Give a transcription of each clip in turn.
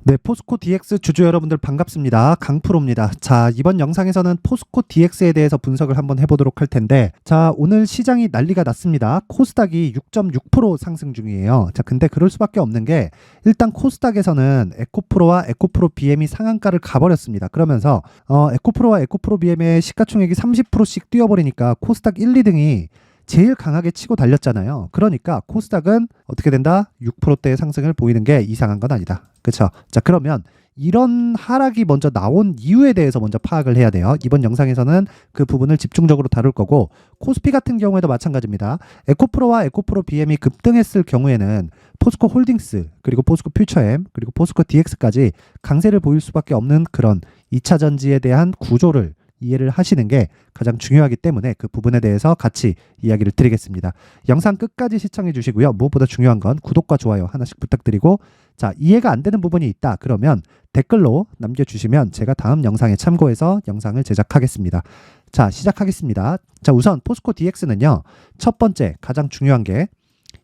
네, 포스코 DX 주주 여러분들 반갑습니다. 강프로입니다. 자, 이번 영상에서는 포스코 DX에 대해서 분석을 한번 해보도록 할 텐데, 자, 오늘 시장이 난리가 났습니다. 코스닥이 6.6% 상승 중이에요. 자, 근데 그럴 수밖에 없는 게, 일단 코스닥에서는 에코프로와 에코프로 BM이 상한가를 가버렸습니다. 그러면서 에코프로와 에코프로 BM의 시가총액이 30%씩 뛰어버리니까 코스닥 1, 2등이 제일 강하게 치고 달렸잖아요. 그러니까 코스닥은 어떻게 된다? 6%대의 상승을 보이는 게 이상한 건 아니다. 그렇죠? 자, 그러면 이런 하락이 먼저 나온 이유에 대해서 먼저 파악을 해야 돼요. 이번 영상에서는 그 부분을 집중적으로 다룰 거고, 코스피 같은 경우에도 마찬가지입니다. 에코프로와 에코프로 BM이 급등했을 경우에는 포스코 홀딩스, 그리고 포스코 퓨처엠, 그리고 포스코 DX까지 강세를 보일 수밖에 없는 그런 2차 전지에 대한 구조를 이해를 하시는 게 가장 중요하기 때문에 그 부분에 대해서 같이 이야기를 드리겠습니다. 영상 끝까지 시청해 주시고요. 무엇보다 중요한 건 구독과 좋아요 하나씩 부탁드리고, 자, 이해가 안 되는 부분이 있다 그러면 댓글로 남겨주시면 제가 다음 영상에 참고해서 영상을 제작하겠습니다. 자, 시작하겠습니다. 자, 우선 포스코 DX는요, 첫 번째 가장 중요한 게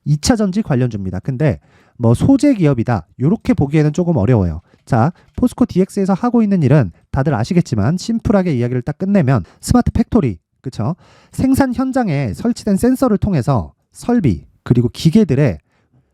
2차 전지 관련주입니다. 근데 뭐 소재 기업이다 이렇게 보기에는 조금 어려워요. 자, 포스코 DX에서 하고 있는 일은 다들 아시겠지만 심플하게 이야기를 딱 끝내면 스마트 팩토리, 그쵸? 생산 현장에 설치된 센서를 통해서 설비 그리고 기계들의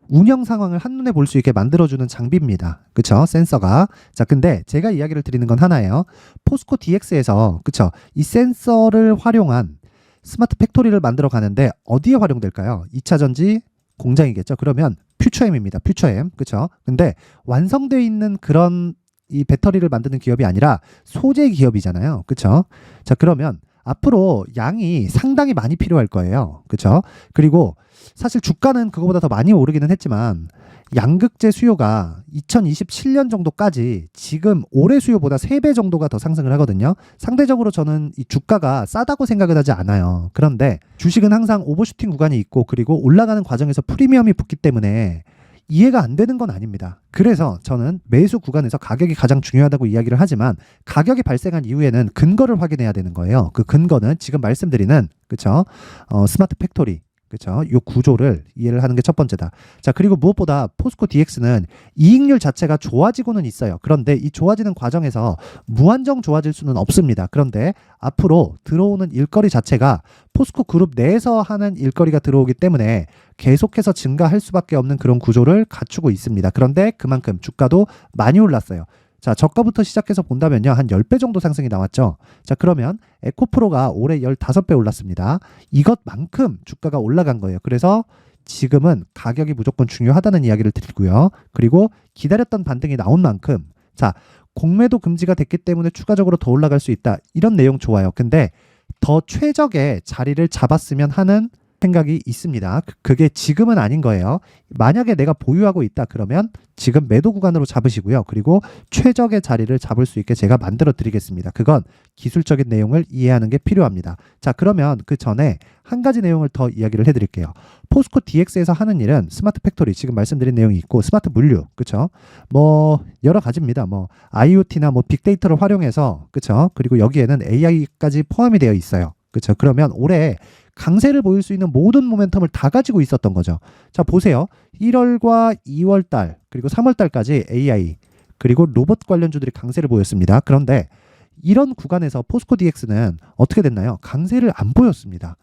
운영 상황을 한눈에 볼 수 있게 만들어주는 장비입니다. 그쵸? 센서가. 자, 근데 제가 이야기를 드리는 건 하나예요. 포스코 DX에서, 그쵸? 이 센서를 활용한 스마트 팩토리를 만들어 가는데 어디에 활용될까요? 2차 전지 공장이겠죠. 그러면 퓨처엠입니다. 퓨처엠. 그쵸? 근데 완성되어 있는 그런 이 배터리를 만드는 기업이 아니라 소재 기업이잖아요. 그쵸? 자, 그러면 앞으로 양이 상당히 많이 필요할 거예요. 그쵸? 그리고 사실 주가는 그거보다 더 많이 오르기는 했지만 양극재 수요가 2027년 정도까지 지금 올해 수요보다 3배 정도가 더 상승을 하거든요. 상대적으로 저는 이 주가가 싸다고 생각은 하지 않아요. 그런데 주식은 항상 오버슈팅 구간이 있고, 그리고 올라가는 과정에서 프리미엄이 붙기 때문에 이해가 안 되는 건 아닙니다. 그래서 저는 매수 구간에서 가격이 가장 중요하다고 이야기를 하지만, 가격이 발생한 이후에는 근거를 확인해야 되는 거예요. 그 근거는 지금 말씀드리는, 그쵸? 스마트 팩토리, 그렇죠? 이 구조를 이해를 하는 게 첫 번째다. 자, 그리고 무엇보다 포스코 DX는 이익률 자체가 좋아지고는 있어요. 그런데 이 좋아지는 과정에서 무한정 좋아질 수는 없습니다. 그런데 앞으로 들어오는 일거리 자체가 포스코 그룹 내에서 하는 일거리가 들어오기 때문에 계속해서 증가할 수밖에 없는 그런 구조를 갖추고 있습니다. 그런데 그만큼 주가도 많이 올랐어요. 자, 저가부터 시작해서 본다면요, 한 10배 정도 상승이 나왔죠. 자, 그러면 에코프로가 올해 15배 올랐습니다. 이것만큼 주가가 올라간 거예요. 그래서 지금은 가격이 무조건 중요하다는 이야기를 드리고요. 그리고 기다렸던 반등이 나온 만큼, 자, 공매도 금지가 됐기 때문에 추가적으로 더 올라갈 수 있다, 이런 내용 좋아요. 근데 더 최적의 자리를 잡았으면 하는 생각이 있습니다. 그게 지금은 아닌 거예요. 만약에 내가 보유하고 있다 그러면 지금 매도 구간으로 잡으시고요. 그리고 최적의 자리를 잡을 수 있게 제가 만들어 드리겠습니다. 그건 기술적인 내용을 이해하는 게 필요합니다. 자, 그러면 그 전에 한 가지 내용을 더 이야기를 해드릴게요. 포스코 DX에서 하는 일은 스마트 팩토리, 지금 말씀드린 내용이 있고, 스마트 물류, 그쵸? 뭐 여러 가지입니다. 뭐 IoT나 뭐 빅데이터를 활용해서, 그쵸? 그리고 여기에는 AI까지 포함이 되어 있어요. 그쵸? 그러면 올해 강세를 보일 수 있는 모든 모멘텀을 다 가지고 있었던 거죠. 자, 보세요. 1월과 2월 달, 그리고 3월 달까지 AI, 그리고 로봇 관련주들이 강세를 보였습니다. 그런데 이런 구간에서 포스코 DX는 어떻게 됐나요? 강세를 안 보였습니다.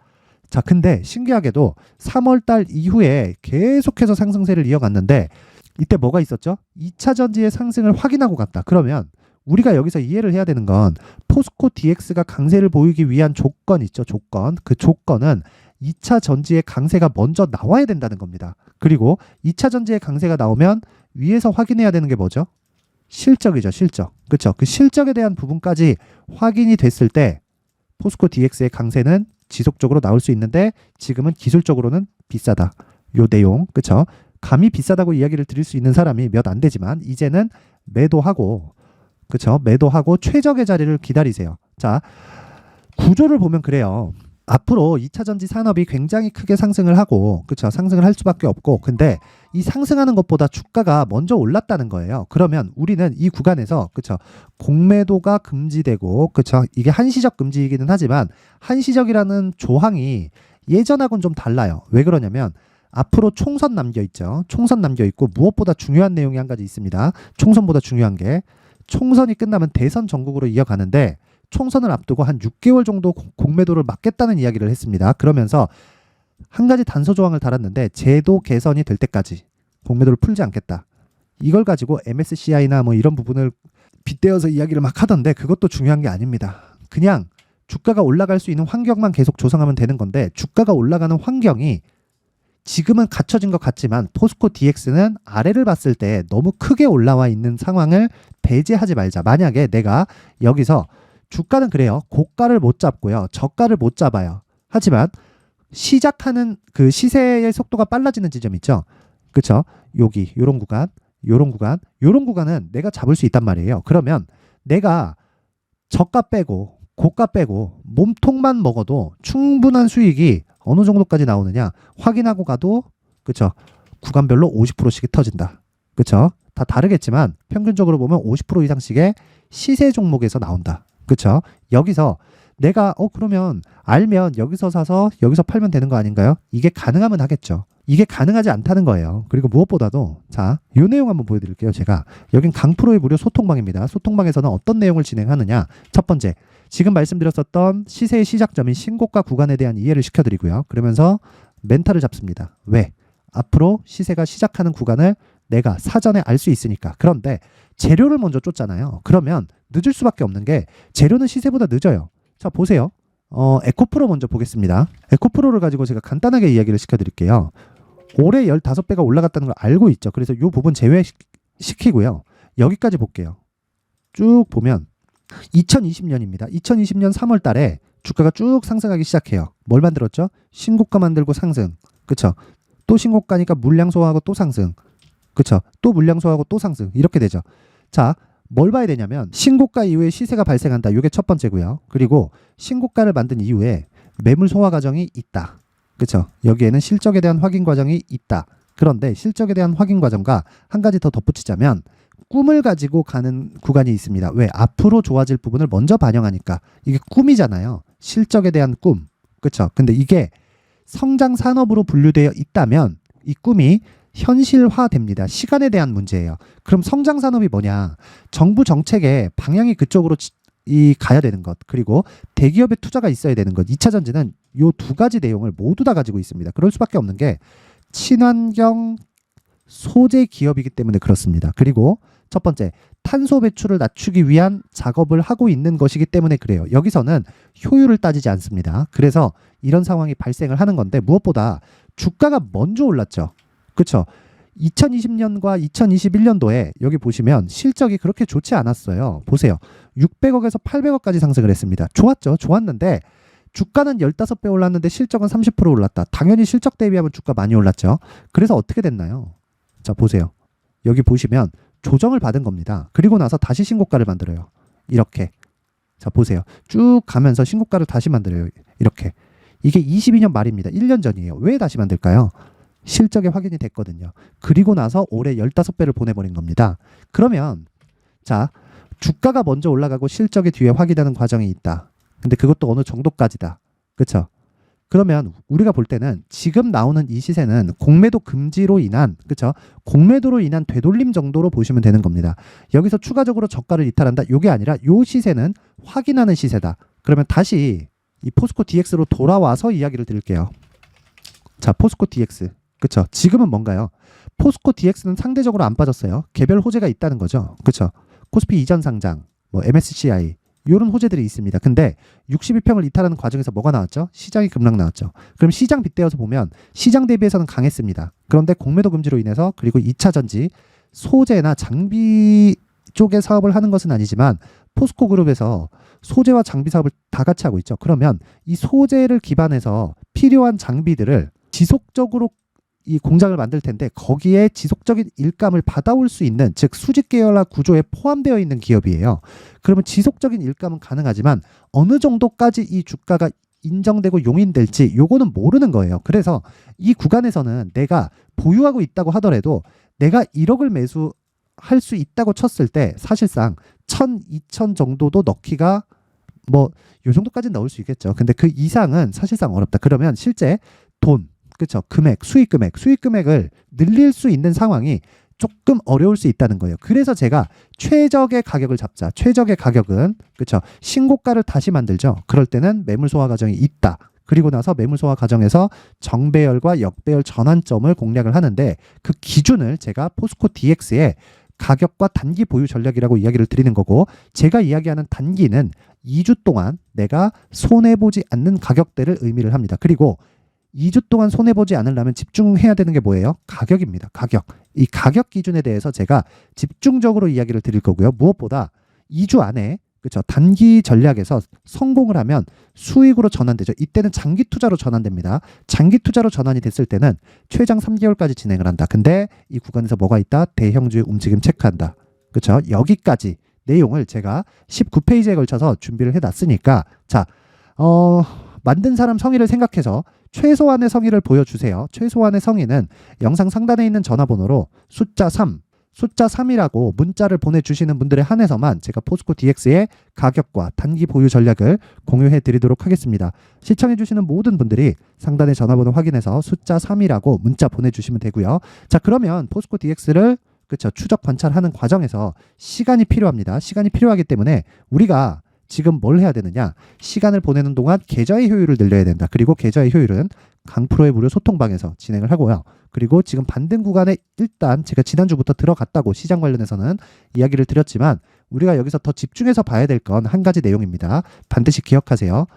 자, 근데 신기하게도 3월 달 이후에 계속해서 상승세를 이어갔는데, 이때 뭐가 있었죠? 2차 전지의 상승을 확인하고 갔다. 그러면 우리가 여기서 이해를 해야 되는 건, 포스코 DX가 강세를 보이기 위한 조건 있죠. 조건. 그 조건은 2차 전지의 강세가 먼저 나와야 된다는 겁니다. 그리고 2차 전지의 강세가 나오면 위에서 확인해야 되는 게 뭐죠? 실적이죠. 실적. 그렇죠? 그 실적에 대한 부분까지 확인이 됐을 때 포스코 DX의 강세는 지속적으로 나올 수 있는데, 지금은 기술적으로는 비싸다. 요 내용. 그렇죠? 감히 비싸다고 이야기를 드릴 수 있는 사람이 몇 안 되지만, 이제는 매도하고, 그쵸? 매도하고 최적의 자리를 기다리세요. 자, 구조를 보면 그래요. 앞으로 2차 전지 산업이 굉장히 크게 상승을 하고, 그쵸? 상승을 할 수밖에 없고, 근데 이 상승하는 것보다 주가가 먼저 올랐다는 거예요. 그러면 우리는 이 구간에서, 그쵸? 공매도가 금지되고, 그쵸? 이게 한시적 금지이기는 하지만 한시적이라는 조항이 예전하고는 좀 달라요. 왜 그러냐면 앞으로 총선 남겨 있죠. 총선 남겨 있고 무엇보다 중요한 내용이 한 가지 있습니다. 총선보다 중요한 게 총선이 끝나면 대선 전국으로 이어가는데 총선을 앞두고 한 6개월 정도 공매도를 막겠다는 이야기를 했습니다. 그러면서 한 가지 단서 조항을 달았는데 제도 개선이 될 때까지 공매도를 풀지 않겠다. 이걸 가지고 MSCI나 뭐 이런 부분을 빗대어서 이야기를 막 하던데 그것도 중요한 게 아닙니다. 그냥 주가가 올라갈 수 있는 환경만 계속 조성하면 되는 건데 주가가 올라가는 환경이 지금은 갖춰진 것 같지만 포스코 DX는 아래를 봤을 때 너무 크게 올라와 있는 상황을 배제하지 말자. 만약에 내가 여기서 주가는 그래요. 고가를 못 잡고요. 저가를 못 잡아요. 하지만 시작하는 그 시세의 속도가 빨라지는 지점 있죠. 그렇죠? 여기 요런 구간, 요런 구간은 내가 잡을 수 있단 말이에요. 그러면 내가 저가 빼고 고가 빼고 몸통만 먹어도 충분한 수익이 어느 정도까지 나오느냐 확인하고 가도 그쵸 구간별로 50%씩 터진다. 그쵸 다 다르겠지만 평균적으로 보면 50% 이상씩의 시세 종목에서 나온다. 그쵸 여기서 내가 그러면 알면 여기서 사서 여기서 팔면 되는 거 아닌가요? 이게 가능하면 하겠죠. 이게 가능하지 않다는 거예요. 그리고 무엇보다도 자, 이 내용 한번 보여드릴게요. 제가 여긴 강프로의 무료 소통방입니다. 소통방에서는 어떤 내용을 진행하느냐. 첫 번째, 지금 말씀드렸었던 시세의 시작점인 신고가 구간에 대한 이해를 시켜드리고요. 그러면서 멘탈을 잡습니다. 왜? 앞으로 시세가 시작하는 구간을 내가 사전에 알 수 있으니까. 그런데 재료를 먼저 쫓잖아요. 그러면 늦을 수밖에 없는 게 재료는 시세보다 늦어요. 자, 보세요. 에코프로 먼저 보겠습니다. 에코프로를 가지고 제가 간단하게 이야기를 시켜드릴게요. 올해 15배가 올라갔다는 걸 알고 있죠. 그래서 이 부분 제외시키고요. 여기까지 볼게요. 쭉 보면 2020년입니다. 2020년 3월 달에 주가가 쭉 상승하기 시작해요. 뭘 만들었죠? 신고가 만들고 상승. 그쵸? 또 신고가니까 물량 소화하고 또 상승. 그쵸? 또 물량 소화하고 또 상승. 이렇게 되죠. 자, 뭘 봐야 되냐면 신고가 이후에 시세가 발생한다. 이게 첫 번째고요. 그리고 신고가를 만든 이후에 매물 소화 과정이 있다. 그쵸? 여기에는 실적에 대한 확인 과정이 있다. 그런데 실적에 대한 확인 과정과 한 가지 더 덧붙이자면 꿈을 가지고 가는 구간이 있습니다. 왜? 앞으로 좋아질 부분을 먼저 반영하니까. 이게 꿈이잖아요. 실적에 대한 꿈. 그쵸? 근데 이게 성장 산업으로 분류되어 있다면 이 꿈이 현실화됩니다. 시간에 대한 문제예요. 그럼 성장 산업이 뭐냐? 정부 정책의 방향이 그쪽으로 가야 되는 것. 그리고 대기업의 투자가 있어야 되는 것. 2차 전지는 이 두 가지 내용을 모두 다 가지고 있습니다. 그럴 수밖에 없는 게 친환경 소재 기업이기 때문에 그렇습니다. 그리고 첫 번째, 탄소 배출을 낮추기 위한 작업을 하고 있는 것이기 때문에 그래요. 여기서는 효율을 따지지 않습니다. 그래서 이런 상황이 발생을 하는 건데 무엇보다 주가가 먼저 올랐죠. 그렇죠? 2020년과 2021년도에 여기 보시면 실적이 그렇게 좋지 않았어요. 보세요. 600억에서 800억까지 상승을 했습니다. 좋았죠. 좋았는데 주가는 15배 올랐는데 실적은 30% 올랐다. 당연히 실적 대비하면 주가 많이 올랐죠. 그래서 어떻게 됐나요? 자, 보세요. 여기 보시면 조정을 받은 겁니다. 그리고 나서 다시 신고가를 만들어요. 이렇게. 자, 보세요. 쭉 가면서 신고가를 다시 만들어요. 이렇게. 이게 22년 말입니다. 1년 전이에요. 왜 다시 만들까요? 실적이 확인이 됐거든요. 그리고 나서 올해 15배를 보내버린 겁니다. 그러면 자, 주가가 먼저 올라가고 실적이 뒤에 확인하는 과정이 있다. 근데 그것도 어느 정도까지다. 그렇죠? 그러면 우리가 볼 때는 지금 나오는 이 시세는 공매도 금지로 인한 그렇죠? 공매도로 인한 되돌림 정도로 보시면 되는 겁니다. 여기서 추가적으로 저가를 이탈한다. 이게 아니라 이 시세는 확인하는 시세다. 그러면 다시 이 포스코 DX로 돌아와서 이야기를 드릴게요. 자, 포스코 DX. 그렇죠? 지금은 뭔가요? 포스코 DX는 상대적으로 안 빠졌어요. 개별 호재가 있다는 거죠. 그렇죠? 코스피 이전 상장, 뭐 MSCI 이런 호재들이 있습니다. 근데 62평을 이탈하는 과정에서 뭐가 나왔죠? 시장이 급락 나왔죠. 그럼 시장 빗대어서 보면 시장 대비해서는 강했습니다. 그런데 공매도 금지로 인해서 그리고 2차 전지 소재나 장비 쪽의 사업을 하는 것은 아니지만 포스코 그룹에서 소재와 장비 사업을 다 같이 하고 있죠. 그러면 이 소재를 기반해서 필요한 장비들을 지속적으로 이 공장을 만들 텐데 거기에 지속적인 일감을 받아올 수 있는 즉 수직 계열화 구조에 포함되어 있는 기업이에요. 그러면 지속적인 일감은 가능하지만 어느 정도까지 이 주가가 인정되고 용인될지 요거는 모르는 거예요. 그래서 이 구간에서는 내가 보유하고 있다고 하더라도 내가 1억을 매수할 수 있다고 쳤을 때 사실상 1000, 2000 정도도 넣기가 뭐 요 정도까지는 넣을 수 있겠죠. 근데 그 이상은 사실상 어렵다. 그러면 실제 돈 그쵸? 금액, 수익 금액을 늘릴 수 있는 상황이 조금 어려울 수 있다는 거예요. 그래서 제가 최적의 가격을 잡자. 최적의 가격은 그쵸? 신고가를 다시 만들죠. 그럴 때는 매물 소화 과정이 있다. 그리고 나서 매물 소화 과정에서 정배열과 역배열 전환점을 공략을 하는데 그 기준을 제가 포스코 DX의 가격과 단기 보유 전략이라고 이야기를 드리는 거고, 제가 이야기하는 단기는 2주 동안 내가 손해보지 않는 가격대를 의미를 합니다. 그리고 2주 동안 손해보지 않으려면 집중해야 되는 게 뭐예요? 가격입니다. 가격. 이 가격 기준에 대해서 제가 집중적으로 이야기를 드릴 거고요. 무엇보다 2주 안에 그렇죠. 단기 전략에서 성공을 하면 수익으로 전환되죠. 이때는 장기 투자로 전환됩니다. 장기 투자로 전환이 됐을 때는 최장 3개월까지 진행을 한다. 근데 이 구간에서 뭐가 있다? 대형주의 움직임 체크한다. 그렇죠? 여기까지 내용을 제가 19페이지에 걸쳐서 준비를 해놨으니까 자, 만든 사람 성의를 생각해서 최소한의 성의를 보여주세요. 최소한의 성의는 영상 상단에 있는 전화번호로 숫자 3이라고 문자를 보내주시는 분들에 한해서만 제가 포스코 DX의 가격과 단기 보유 전략을 공유해 드리도록 하겠습니다. 시청해 주시는 모든 분들이 상단의 전화번호 확인해서 숫자 3이라고 문자 보내주시면 되고요. 자, 그러면 포스코 DX를 그쵸, 추적 관찰하는 과정에서 시간이 필요합니다. 시간이 필요하기 때문에 우리가 지금 뭘 해야 되느냐? 시간을 보내는 동안 계좌의 효율을 늘려야 된다. 그리고 계좌의 효율은 강프로의 무료 소통방에서 진행을 하고요. 그리고 지금 반등 구간에 일단 제가 지난주부터 들어갔다고 시장 관련해서는 이야기를 드렸지만 우리가 여기서 더 집중해서 봐야 될 건 한 가지 내용입니다. 반드시 기억하세요.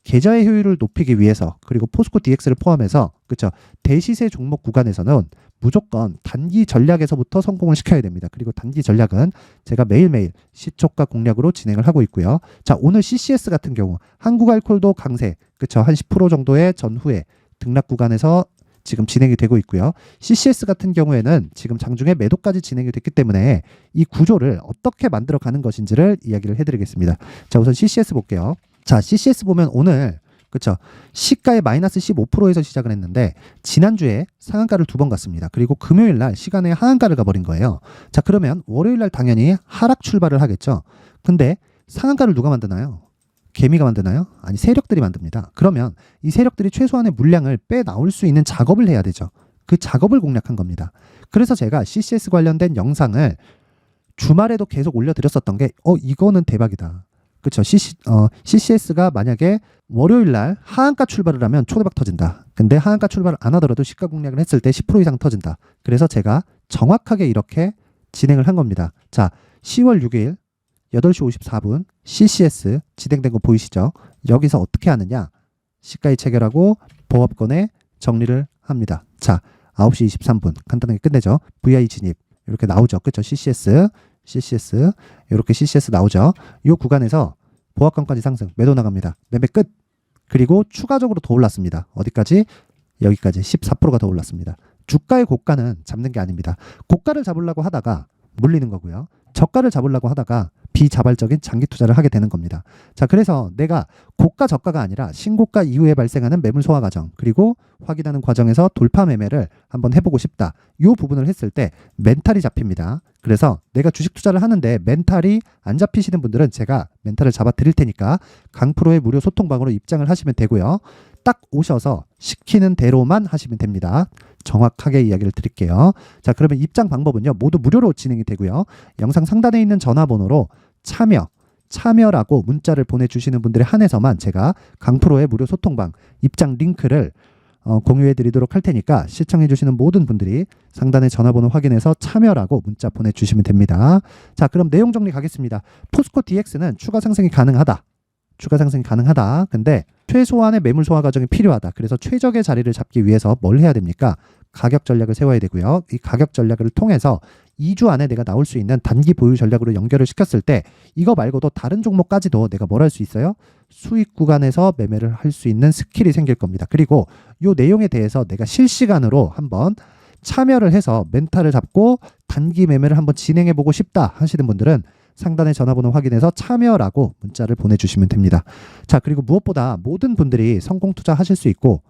계좌의 효율을 높이기 위해서 그리고 포스코 DX를 포함해서 그렇죠. 대시세 종목 구간에서는 무조건 단기 전략에서부터 성공을 시켜야 됩니다. 그리고 단기 전략은 제가 매일매일 시초가 공략으로 진행을 하고 있고요. 자, 오늘 CCS 같은 경우 한국알콜도 강세 그렇죠. 한 10% 정도의 전후에 등락 구간에서 지금 진행이 되고 있고요. CCS 같은 경우에는 지금 장중에 매도까지 진행이 됐기 때문에 이 구조를 어떻게 만들어 가는 것인지를 이야기를 해드리겠습니다. 자, 우선 CCS 볼게요. 자, CCS 보면 오늘 그렇죠. 시가에 마이너스 15%에서 시작을 했는데 지난주에 상한가를 2번 갔습니다. 그리고 금요일 날 시간에 하한가를 가버린 거예요. 자, 그러면 월요일 날 당연히 하락 출발을 하겠죠. 근데 상한가를 누가 만드나요? 개미가 만드나요? 아니, 세력들이 만듭니다. 그러면 이 세력들이 최소한의 물량을 빼나올 수 있는 작업을 해야 되죠. 그 작업을 공략한 겁니다. 그래서 제가 CCS 관련된 영상을 주말에도 계속 올려드렸었던 게 이거는 대박이다. 그렇죠. CCS가 만약에 월요일 날 하한가 출발을 하면 초대박 터진다. 근데 하한가 출발을 안 하더라도 시가 공략을 했을 때 10% 이상 터진다. 그래서 제가 정확하게 이렇게 진행을 한 겁니다. 자, 10월 6일 8시 54분 CCS 진행된 거 보이시죠? 여기서 어떻게 하느냐? 시가이 체결하고 보합권에 정리를 합니다. 자, 9시 23분 간단하게 끝내죠. VI 진입 이렇게 나오죠. 그렇죠? CCS 이렇게 CCS 나오죠. 이 구간에서 보합권까지 상승 매도 나갑니다. 매매 끝. 그리고 추가적으로 더 올랐습니다. 어디까지? 여기까지 14%가 더 올랐습니다. 주가의 고가는 잡는 게 아닙니다. 고가를 잡으려고 하다가 물리는 거고요. 저가를 잡으려고 하다가 비자발적인 장기 투자를 하게 되는 겁니다. 자, 그래서 내가 고가 저가가 아니라 신고가 이후에 발생하는 매물 소화 과정 그리고 확인하는 과정에서 돌파 매매를 한번 해보고 싶다. 이 부분을 했을 때 멘탈이 잡힙니다. 그래서 내가 주식 투자를 하는데 멘탈이 안 잡히시는 분들은 제가 멘탈을 잡아 드릴 테니까 강프로의 무료 소통방으로 입장을 하시면 되고요. 딱 오셔서 시키는 대로만 하시면 됩니다. 정확하게 이야기를 드릴게요. 자, 그러면 입장 방법은요. 모두 무료로 진행이 되고요. 영상 상단에 있는 전화번호로 참여라고 문자를 보내주시는 분들에 한해서만 제가 강프로의 무료 소통방 입장 링크를 공유해 드리도록 할 테니까 시청해 주시는 모든 분들이 상단의 전화번호 확인해서 참여라고 문자 보내주시면 됩니다. 자, 그럼 내용 정리 가겠습니다. 포스코 DX는 추가 상승이 가능하다. 근데 최소한의 매물 소화 과정이 필요하다. 그래서 최적의 자리를 잡기 위해서 뭘 해야 됩니까? 가격 전략을 세워야 되고요. 이 가격 전략을 통해서 2주 안에 내가 나올 수 있는 단기 보유 전략으로 연결을 시켰을 때 이거 말고도 다른 종목까지도 내가 뭘 할 수 있어요? 수익 구간에서 매매를 할 수 있는 스킬이 생길 겁니다. 그리고 이 내용에 대해서 내가 실시간으로 한번 참여를 해서 멘탈을 잡고 단기 매매를 한번 진행해 보고 싶다 하시는 분들은 상단의 전화번호 확인해서 참여라고 문자를 보내주시면 됩니다. 자, 그리고 무엇보다 모든 분들이 성공 투자하실 수 있고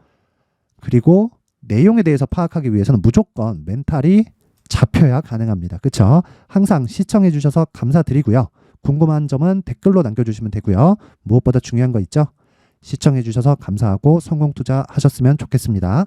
그리고 내용에 대해서 파악하기 위해서는 무조건 멘탈이 잡혀야 가능합니다. 그렇죠? 항상 시청해 주셔서 감사드리고요. 궁금한 점은 댓글로 남겨주시면 되고요. 무엇보다 중요한 거 있죠? 시청해 주셔서 감사하고 성공 투자하셨으면 좋겠습니다.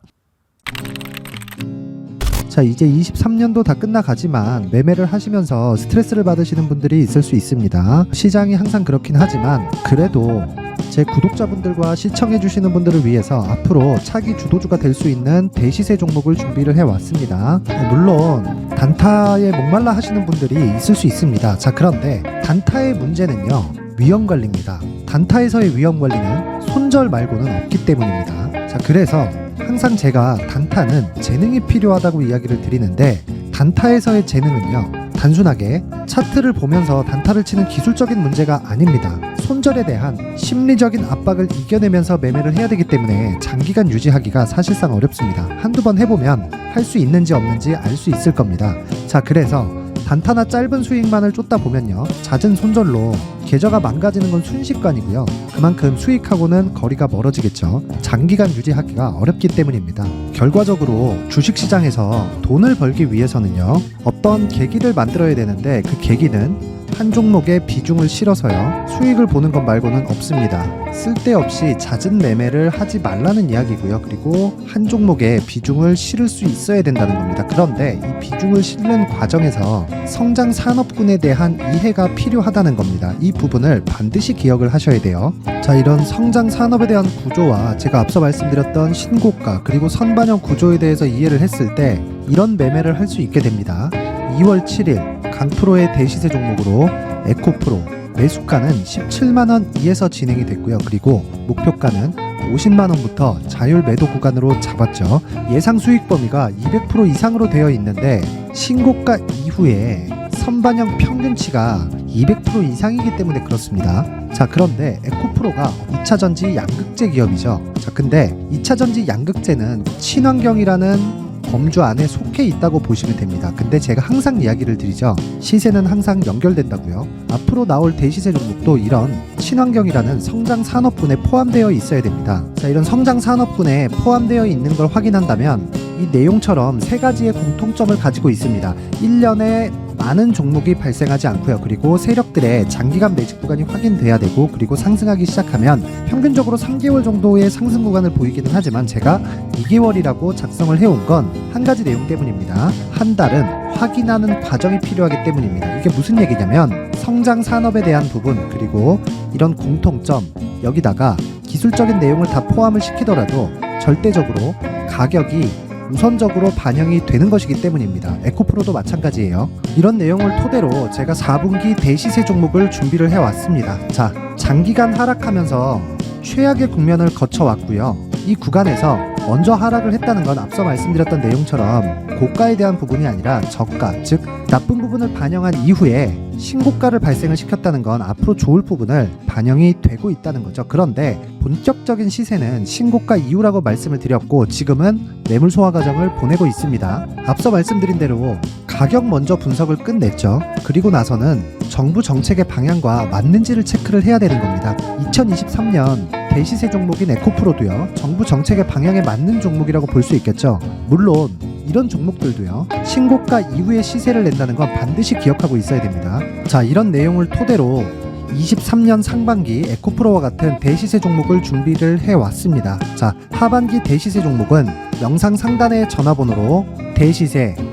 자, 이제 23년도 다 끝나가지만 매매를 하시면서 스트레스를 받으시는 분들이 있을 수 있습니다. 시장이 항상 그렇긴 하지만 그래도 제 구독자분들과 시청해주시는 분들을 위해서 앞으로 차기 주도주가 될 수 있는 대시세 종목을 준비를 해왔습니다. 물론 단타에 목말라 하시는 분들이 있을 수 있습니다. 자, 그런데 단타의 문제는요, 위험관리입니다. 단타에서의 위험관리는 손절 말고는 없기 때문입니다. 자, 그래서 항상 제가 단타는 재능이 필요하다고 이야기를 드리는데, 단타에서의 재능은요, 단순하게 차트를 보면서 단타를 치는 기술적인 문제가 아닙니다. 손절에 대한 심리적인 압박을 이겨내면서 매매를 해야 되기 때문에 장기간 유지하기가 사실상 어렵습니다. 한두 번 해보면 할 수 있는지 없는지 알 수 있을 겁니다. 자, 그래서 단타나 짧은 수익만을 쫓다 보면요, 잦은 손절로 계좌가 망가지는 건 순식간이고요. 그만큼 수익하고는 거리가 멀어지겠죠. 장기간 유지하기가 어렵기 때문입니다. 결과적으로 주식시장에서 돈을 벌기 위해서는요, 어떤 계기를 만들어야 되는데 그 계기는 한 종목에 비중을 실어서요, 수익을 보는 것 말고는 없습니다. 쓸데없이 잦은 매매를 하지 말라는 이야기고요. 그리고 한 종목에 비중을 실을 수 있어야 된다는 겁니다. 그런데 이 비중을 실는 과정에서 성장 산업군에 대한 이해가 필요하다는 겁니다. 이 부분을 반드시 기억을 하셔야 돼요. 자, 이런 성장 산업에 대한 구조와 제가 앞서 말씀드렸던 신고가 그리고 선반영 구조에 대해서 이해를 했을 때 이런 매매를 할 수 있게 됩니다. 2월 7일 강프로의 대시세 종목으로 에코프로 매수가는 17만원 이에서 진행이 됐고요. 그리고 목표가는 50만원부터 자율 매도 구간으로 잡았죠. 예상 수익 범위가 200% 이상으로 되어 있는데 신고가 이후에 선반영 평균치가 200% 이상이기 때문에 그렇습니다. 자, 그런데 에코프로가 2차전지 양극재 기업이죠. 자, 근데 2차전지 양극재는 친환경이라는 범주 안에 속해 있다고 보시면 됩니다. 근데 제가 항상 이야기를 드리죠. 시세는 항상 연결된다고요. 앞으로 나올 대시세 종목도 이런 친환경이라는 성장 산업군에 포함되어 있어야 됩니다. 자, 이런 성장 산업군에 포함되어 있는 걸 확인한다면 이 내용처럼 세 가지의 공통점을 가지고 있습니다. 1년에 많은 종목이 발생하지 않고요. 그리고 세력들의 장기간 매집 구간이 확인돼야 되고, 그리고 상승하기 시작하면 평균적으로 3개월 정도의 상승 구간을 보이기는 하지만 제가 2개월이라고 작성을 해온 건 한 가지 내용 때문입니다. 한 달은 확인하는 과정이 필요하기 때문입니다. 이게 무슨 얘기냐면 성장 산업에 대한 부분 그리고 이런 공통점, 여기다가 기술적인 내용을 다 포함을 시키더라도 절대적으로 가격이 우선적으로 반영이 되는 것이기 때문입니다. 에코프로도 마찬가지예요. 이런 내용을 토대로 제가 4분기 대시세 종목을 준비를 해왔습니다. 자, 장기간 하락하면서 최악의 국면을 거쳐왔고요. 이 구간에서 먼저 하락을 했다는 건 앞서 말씀드렸던 내용처럼 고가에 대한 부분이 아니라 저가, 즉 나쁜 부분을 반영한 이후에 신고가를 발생을 시켰다는 건 앞으로 좋을 부분을 반영이 되고 있다는 거죠. 그런데 본격적인 시세는 신고가 이후라고 말씀을 드렸고 지금은 매물 소화 과정을 보내고 있습니다. 앞서 말씀드린 대로 가격 먼저 분석을 끝냈죠. 그리고 나서는 정부 정책의 방향과 맞는지를 체크를 해야 되는 겁니다. 2023년 대시세 종목인 에코프로도요, 정부 정책의 방향에 맞는 종목이라고 볼 수 있겠죠. 물론 이런 종목들도요, 신고가 이후에 시세를 낸다는 건 반드시 기억하고 있어야 됩니다. 자, 이런 내용을 토대로 23년 상반기 에코프로와 같은 대시세 종목을 준비를 해왔습니다. 자, 하반기 대시세 종목은 영상 상단의 전화번호로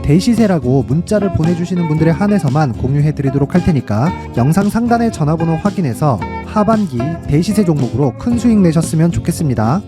대시세라고 문자를 보내주시는 분들에 한해서만 공유해드리도록 할 테니까 영상 상단의 전화번호 확인해서 하반기 대시세 종목으로 큰 수익 내셨으면 좋겠습니다.